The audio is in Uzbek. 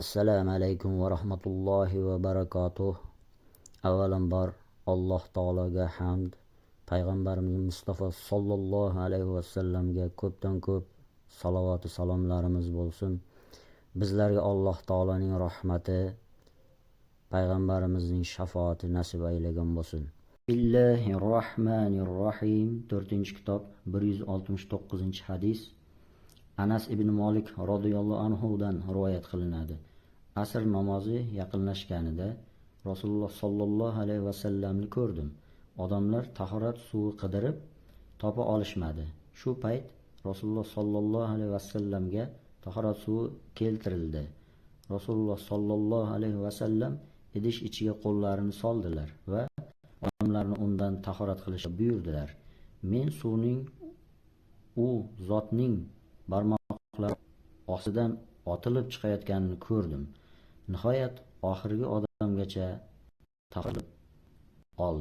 Assalomu alaykum va rahmatullohi va barakatuh. Avvalambor Alloh taologa hamd, payg'ambarimiz Mustafa sollallohu alayhi va sallamga ko'pdan ko'p salovat va salomlarimiz bo'lsin. Bizlarga Alloh taoloning rahmati, payg'ambarimizning shafoati nasib aylagan bo'lsin. Bismillahirrohmanirrohim. 4-kitob 169-hadis. Anas ibn Malik radhiyallohu anhu dan rivoyat qilinadi. Asr namozi yaqinlashganida Rasululloh sollallohu alayhi vasallamni ko'rdim. Odamlar tahorat suvi qidirib topa olishmadi. Shu payt Rasululloh sollallohu alayhi vasallamga tahorat suvi keltirildi. Rasululloh sollallohu alayhi vasallam idish ichiga qo'llarini soldilar va odamlarni undan tahorat qilishni buyurdilar. Men suvning u zotning barmoqlari ostidan otilib chiqayotganini ko'rdim. Nihoyat oxirgi odamgacha tahorat oldi.